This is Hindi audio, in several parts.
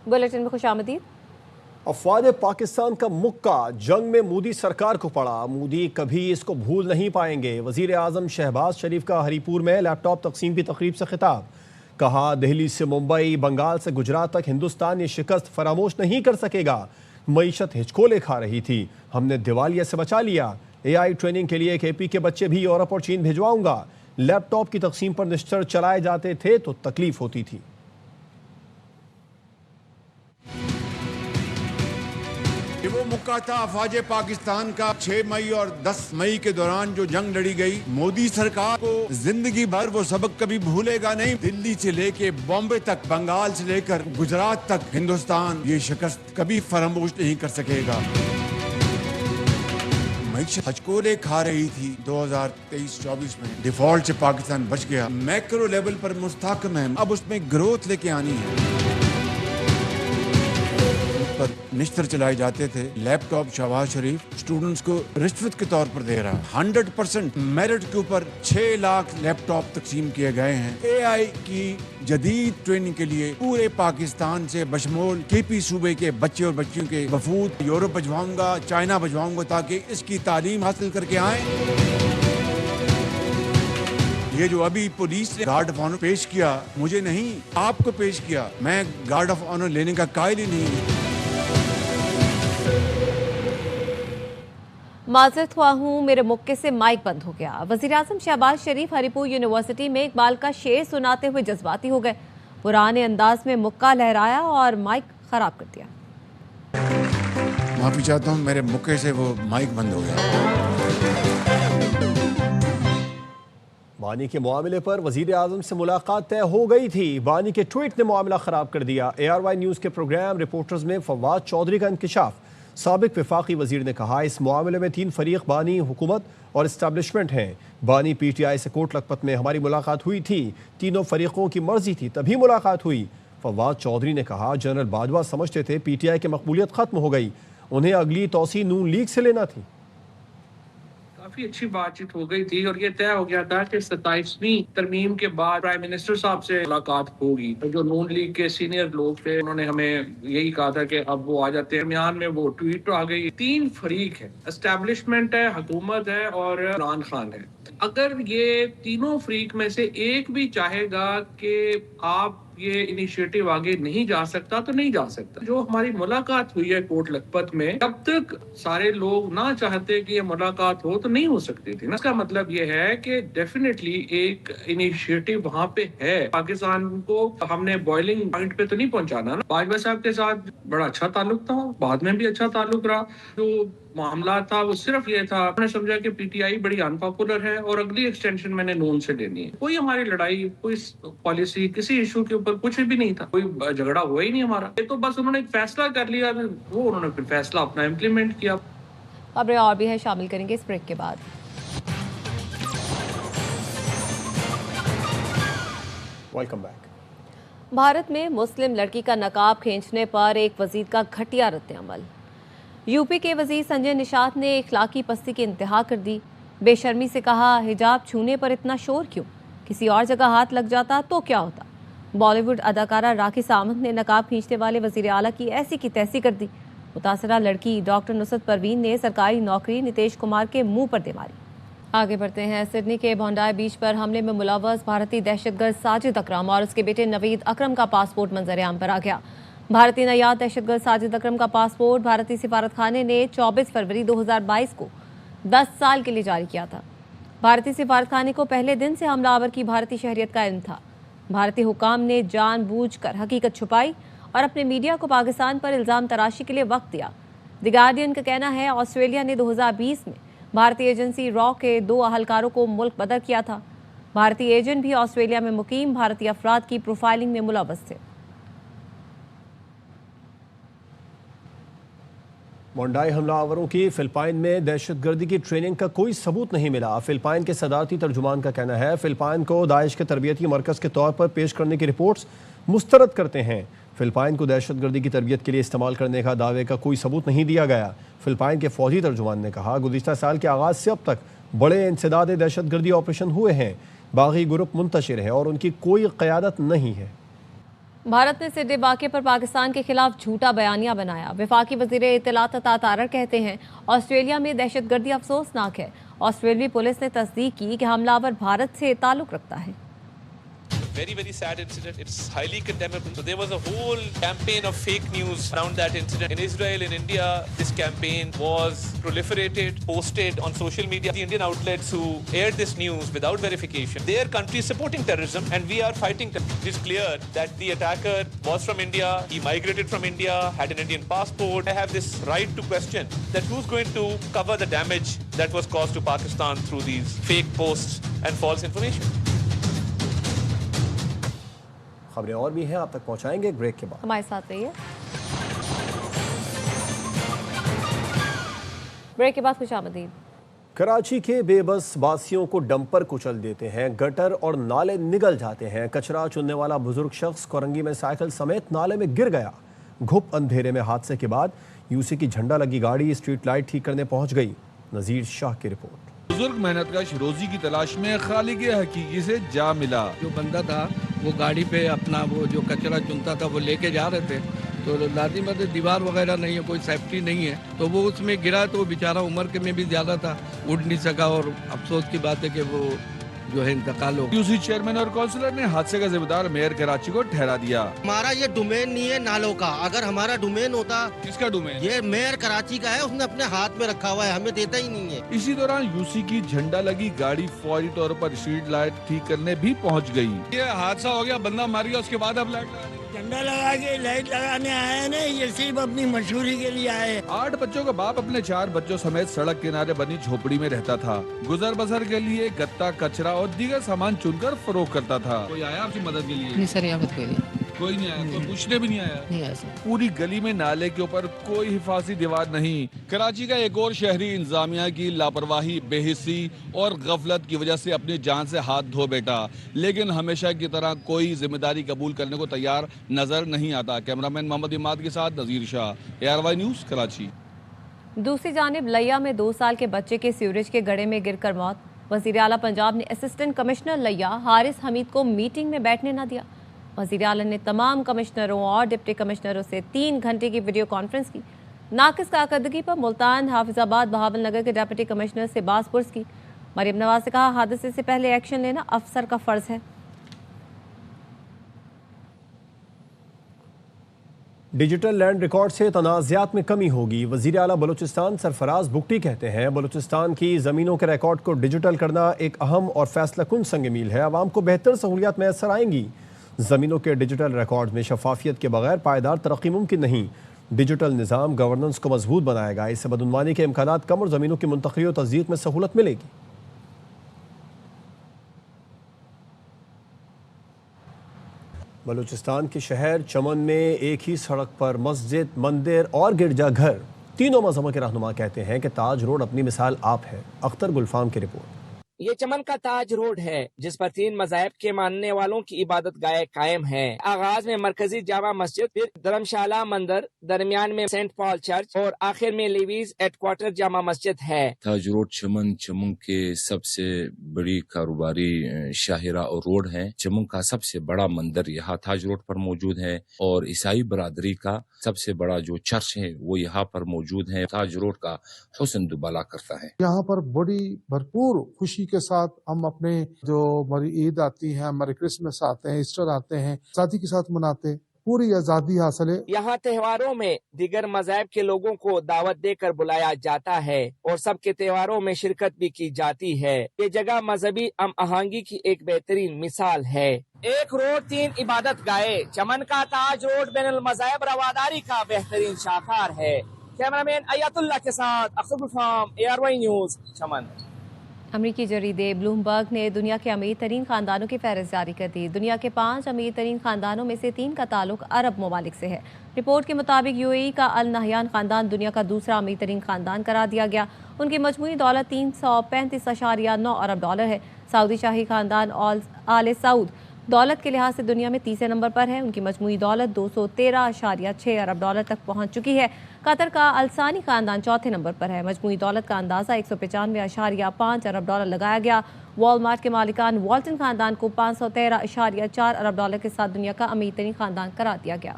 बुलेटिन में खुशामदीद। अफवाज पाकिस्तान का मुक्का जंग में मोदी सरकार को पड़ा। मोदी कभी इसको भूल नहीं पाएंगे। वजीर आजम शहबाज शरीफ का हरीपुर में लैपटॉप तकसीम की तकरीब से खिताब। कहा, दिल्ली से मुंबई, बंगाल से गुजरात तक हिंदुस्तान ये शिकस्त फरामोश नहीं कर सकेगा। मईशत हिचकोले खा रही थी, हमने दिवालिया से बचा लिया। AI ट्रेनिंग के लिए KP के बच्चे भी यूरोप और चीन भिजवाऊंगा। लैपटॉप की तकसीम पर निश्चर चलाए जाते थे तो तकलीफ होती थी। वो मुक्का था अफवाज पाकिस्तान का 6 मई और 10 मई के दौरान जो जंग लड़ी गई। मोदी सरकार को जिंदगी भर वो सबक कभी भूलेगा नहीं। दिल्ली से लेके बॉम्बे तक, बंगाल से लेकर गुजरात तक हिंदुस्तान ये शिकस्त कभी फरामोश नहीं कर सकेगा। मईशत हचकोले खा रही थी 2023-24 में। डिफॉल्ट से पाकिस्तान बच गया। मैक्रो लेवल पर मुस्तहकम है, अब उसमें ग्रोथ लेके आनी है। पर निश्तर चलाए जाते थे। लैपटॉप शहबाज शरीफ स्टूडेंट्स को रिश्वत के तौर पर दे रहा। 100% मेरिट के ऊपर 6 लाख लैपटॉप तकसीम किए गए हैं। AI की जदीद ट्रेनिंग के लिए पूरे पाकिस्तान से बशमूल KP सूबे के बच्चे और बच्चियों के वफूद यूरोप भिजवाऊंगा, चाइना भिजवाऊंगा, ताकि इसकी तालीम हासिल करके आए। ये जो अभी पुलिस ने गार्ड ऑफ ऑनर पेश किया, मुझे नहीं आपको पेश किया। मैं गार्ड ऑफ ऑनर लेने का कायल ही नहीं। माजरत हुआ हूँ, मेरे मुक्के से माइक बंद हो गया। वजीर आजम शहबाज शरीफ हरीपुर यूनिवर्सिटी में इकबाल का शेर सुनाते हुए जज्बाती हो गए। पुराने अंदाज में मुक्का लहराया और माइक खराब कर दिया। माफी चाहता हूँ, मेरे मुक्के से वो माइक बंद हो गया। बानी के मामले पर वजीर आजम से मुलाकात तय हो गई थी। बानी के ट्वीट ने मामला खराब कर दिया। ARY न्यूज़ के प्रोग्राम रिपोर्टर्स में फवाद चौधरी का इंकशाफ। साबिक वफाकी वजीर ने कहा, इस मामले में 3 फरीक बानी, हुकूमत और इस्टेब्लिशमेंट हैं। बानी PTI से कोट लखपत में हमारी मुलाकात हुई थी। तीनों फरीकों की मर्जी थी तभी मुलाकात हुई। फवाद चौधरी ने कहा, जनरल बाजवा समझते थे PTI की मकबूलियत खत्म हो गई, उन्हें अगली तोसी नून लीग से लेना थी। काफी अच्छी बातचीत हो गई थी और ये तय हो गया था कि 27वीं तरमीम के बाद प्राइम मिनिस्टर साहब से मुलाकात होगी। तो जो नून लीग के सीनियर लोग थे उन्होंने हमें यही कहा था कि अब वो आ जाते हैं। दरमियान में वो ट्वीट आ गई। 3 फरीक है, एस्टेब्लिशमेंट है, हुकूमत है और इमरान खान है। अगर ये तीनों फरीक में से एक भी चाहेगा कि आप ये इनिशिएटिव आगे नहीं जा सकता तो नहीं जा सकता। जो हमारी मुलाकात हुई है कोट लखपत में, जब तक सारे लोग ना चाहते कि ये मुलाकात हो तो नहीं हो सकती थी ना। इसका मतलब ये है कि डेफिनेटली एक इनिशिएटिव वहां पे है। पाकिस्तान को हमने बॉइलिंग पॉइंट पे तो नहीं पहुंचाना ना। बाजवा साहब के साथ बड़ा अच्छा ताल्लुक था, बाद में भी अच्छा ताल्लुक रहा। जो मामला था वो सिर्फ ये था, मैंने समझा कि PTI बड़ी अनपॉपुलर है और अगली एक्सटेंशन मैंने नून से लेनी है। कोई हमारी लड़ाई, कोई पॉलिसी, किसी इशू के ऊपर कुछ भी नहीं था। कोई झगड़ा हुआ ही नहीं हमारा। ये तो बस उन्होंने एक फैसला कर लिया, वो उन्होंने फिर फैसला अपना इम्प्लीमेंट किया। खबरें और भी है, शामिल करेंगे इस ब्रेक के बाद। Welcome back. भारत में मुस्लिम लड़की का नकाब खींचने पर एक वजीर का घटिया रद्द-ए-अमल। यूपी के वजीर संजय निषाद ने इखलाकी पस्ती की इंतहा कर दी। बेशर्मी से कहा, हिजाब छूने पर इतना शोर क्यों? किसी और जगह हाथ लग जाता तो क्या होता? बॉलीवुड अदाकारा राखी सावंत ने नकाब खींचने वाले वजीर आला की ऐसी की तैसी कर दी। मुतासरा लड़की डॉक्टर नुसरत परवीन ने सरकारी नौकरी नीतीश कुमार के मुंह पर दे मारी। आगे बढ़ते हैं। सिडनी के भोंडाई बीच पर हमले में मुलव्वस भारतीय दहशतगर्द साजिद अकरम और उसके बेटे नवीद अकरम का पासपोर्ट मंजर-ए-आम पर आ गया। भारतीय नयाद दहशतगर्द साजिद अकरम का पासपोर्ट भारतीय सिफारतखाने ने 24 फरवरी 2022 को 10 साल के लिए जारी किया था। भारतीय सिफारतखाने को पहले दिन से हमलावर की भारतीय शहरियत का इल्म था। भारतीय हुकाम ने जानबूझकर हकीकत छुपाई और अपने मीडिया को पाकिस्तान पर इल्ज़ाम तराशी के लिए वक्त दिया। द गार्डियन का कहना है, ऑस्ट्रेलिया ने 2020 में भारतीय एजेंसी रॉ के 2 अहलकारों को मुल्क बदर किया था। भारतीय एजेंट भी ऑस्ट्रेलिया में मुकीम भारतीय अफराद की प्रोफाइलिंग में मुलव्वस थे। मोंडाई हमलावरों की फिलिपाइन में दहशतगर्दी की ट्रेनिंग का कोई सबूत नहीं मिला। फिलिपाइन के सदारती तर्जुमान का कहना है, फिलिपाइन को दाइश के तरबियती मरकज़ के तौर पर पेश करने की रिपोर्ट्स मुस्तरद करते हैं। फिलिपाइन को दहशतगर्दी की तरबियत के लिए इस्तेमाल करने का दावे का कोई सबूत नहीं दिया गया। फिलिपाइन के फौजी तर्जुमान ने कहा, गुज़िश्ता साल के आगाज़ से अब तक बड़े इंसदाद दहशतगर्दी ऑपरेशन हुए हैं। बागी ग्रुप मुंतशिर है और उनकी कोई क़यादत नहीं है। भारत ने सिडनी वाक़े पर पाकिस्तान के खिलाफ झूठा बयानिया बनाया। वफाकी वज़ीर इत्तलात तारर कहते हैं ऑस्ट्रेलिया में दहशतगर्दी अफसोसनाक है। ऑस्ट्रेलियाई पुलिस ने तस्दीक की कि हमलावर भारत से ताल्लुक़ रखता है। Very sad incident. It's highly condemnable. So there was a whole campaign of fake news around that incident. In Israel, in India, this campaign was proliferated, posted on social media. The Indian outlets who aired this news without verification, their country is supporting terrorism and we are fighting terrorism. It is clear that the attacker was from India, he migrated from India, had an Indian passport. I have this right to question that who's going to cover the damage that was caused to Pakistan through these fake posts and false information. खबरें और भी हैं, आप तक पहुंचाएंगे ब्रेक के बाद। हमारे साथ रहिए। ब्रेक के बाद खुशामदीद। कराची के बेबस बासियों को डंपर कुचल देते हैं, गटर और नाले निगल जाते हैं। कचरा चुनने वाला बुजुर्ग शख्स कोरंगी में साइकिल समेत नाले में गिर गया। घुप अंधेरे में हादसे के बाद यूसी की झंडा लगी गाड़ी स्ट्रीट लाइट ठीक करने पहुंच गई। नजीर शाह की रिपोर्ट। बुजुर्ग मेहनतकश रोजी की तलाश में खालिक हकीकी से जा मिला। जो बंदा था वो गाड़ी पे अपना वो जो कचरा चुनता था वो लेके जा रहे थे, तो लाजिम है दीवार वगैरह नहीं है, कोई सेफ्टी नहीं है, तो वो उसमें गिरा। तो बेचारा उम्र के में भी ज्यादा था, उठ नहीं सका और अफसोस की बात है कि वो जो है इंतकाल हो। यूसी चेयरमैन और काउंसलर ने हादसे का जिम्मेदार मेयर कराची को ठहरा दिया। हमारा ये डोमेन नहीं है नालों का, अगर हमारा डोमेन होता। किसका डोमेन? ये मेयर कराची का है, उसने अपने हाथ में रखा हुआ है, हमें देता ही नहीं है। इसी दौरान यूसी की झंडा लगी गाड़ी फौरी तौर पर स्ट्रीट लाइट ठीक करने भी पहुंच गई। ये हादसा हो गया, बंदा मार गया, उसके बाद अब लाइट झंडा लगा के लाइट लगाने आए ना, ये सिर्फ अपनी मशहूरी के लिए आए। 8 बच्चों का बाप अपने 4 बच्चों समेत सड़क किनारे बनी झोपड़ी में रहता था। गुजर बसर के लिए गत्ता, कचरा और दीगर सामान चुनकर फरोख्त करता था। कोई आया आपकी मदद के लिए? नहीं सर, यहाँ कोई नहीं। कोई नहीं आया, कोई पूछने भी नहीं आया? नहीं आया सर। पूरी गली में नाले के ऊपर कोई हिफाजती दीवार नहीं। कराची का एक और शहरी इंतजामिया की लापरवाही, बेहिस्सी और गफलत की वजह से अपनी जान से हाथ धो बैठा, लेकिन हमेशा की तरह कोई जिम्मेदारी कबूल करने को तैयार नजर नहीं आता। कैमरामैन मोहम्मद इमाद के साथ नजीर शाह, ARY न्यूज़ कराची। दूसरी जानिब लिया में 2 साल के बच्चे के सीवरेज के गड्ढे में गिरकर मौत। वज़ीर आला पंजाब ने असिस्टेंट कमिश्नर लिया हारिस हमीद को मीटिंग में बैठने न दिया। वज़ीर आला ने तमाम कमिश्नरों और डिप्टी कमिश्नरों से 3 घंटे की वीडियो कॉन्फ्रेंस की। नाकिस कारकर्दगी पर मुल्तान, हाफिजाबाद, बहावल नगर के डिप्टी कमिश्नर से बास पुरस की। मरियम नवाज ने कहा हादसे से पहले एक्शन लेना अफसर का फ़र्ज है। डिजिटल लैंड रिकॉर्ड से तनाज़ात में कमी होगी। वज़ीर आला बलूचिस्तान सरफराज बुगटी कहते हैं बलूचिस्तान की ज़मीनों के रिकॉर्ड को डिजिटल करना एक अहम और फैसला कुन संग मील है। आवाम को बेहतर सहूलियात मैसर आएंगी। ज़मीनों के डिजिटल रिकॉर्ड में शफाफियत के बगैर पायदार तरक्की मुमकिन नहीं। डिजिटल निज़ाम गवर्नेंस को मजबूत बनाएगा। इससे बदउनवानी के इम्कानात कम और ज़मीनों की मुंतक़ली और तस्दीक़ में सहूलत मिलेगी। बलूचिस्तान के शहर चमन में एक ही सड़क पर मस्जिद, मंदिर और गिरजाघर, तीनों मजहबों के रहनुमा कहते हैं कि ताज रोड अपनी मिसाल आप है। अख्तर गुलफाम की रिपोर्ट। ये चमन का ताज रोड है जिस पर 3 मज़ाहिब के मानने वालों की इबादत गाह कायम है। आगाज में मरकजी जामा मस्जिद, फिर धर्मशाला मंदिर, दरमियान में सेंट पॉल चर्च और आखिर में लीवीज हेडक्वार्टर जामा मस्जिद है। ताज रोड चमन के सबसे बड़ी कारोबारी शाहिरा और रोड है। चमन का सबसे बड़ा मंदिर यहाँ ताज रोड पर मौजूद है और ईसाई बरादरी का सबसे बड़ा जो चर्च है वो यहाँ पर मौजूद है। ताज रोड का हुस्न दुबाला करता है। यहाँ पर बड़ी भरपूर खुशी के साथ हम अपने जो हमारी ईद आती है, हमारे क्रिसमस आते हैं, ईस्टर आते हैं, साथी के साथ मनाते हैं। पूरी आजादी हासिल है। यहाँ त्योहारों में दीगर मज़ाहिब के लोगों को दावत देकर बुलाया जाता है और सबके त्योहारों में शिरकत भी की जाती है। ये जगह मजहबी हम आहंगी की एक बेहतरीन मिसाल है। एक रोड 3 इबादत गाहे। चमन का ताज रोड बैनुल मज़ाहिब रवादारी का बेहतरीन शाखार है। कैमरामैन अयातुल्लाह के साथ अख्तर गुलफाम, ARY न्यूज़, चमन। अमरीकी जरीदे ब्लूमबर्ग ने दुनिया के अमीर तरीन खानदानों की फहरिस्त जारी कर दी। दुनिया के 5 अमीर तरीन खानदानों में से 3 का ताल्लुक अरब ममालिक से है। रिपोर्ट के मुताबिक UAE का अल नहयान खानदान दुनिया का दूसरा अमीर तरीन खानदान करार दिया गया। उनकी मजमूई दौलत $335.9 अरब है। सऊदी शाही खानदान आल सऊद दौलत के लिहाज से दुनिया में तीसरे नंबर पर है। उनकी मजमूई दौलत 213.6 अरब डॉलर तक पहुंच चुकी है। कतर का अलसानी खानदान चौथे नंबर पर है। मजमूई दौलत का अंदाज़ा 195.5 अरब डॉलर लगाया गया। वॉलमार्ट के मालिकान वॉल्टन खानदान को 513.4 अरब डॉलर के साथ दुनिया का अमीर तरीन खानदान करार दिया गया।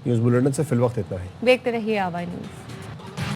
न्यूज़ बुलेटिन से फिल वक्त इतना है। देखते रहिए आवाज़ न्यूज़।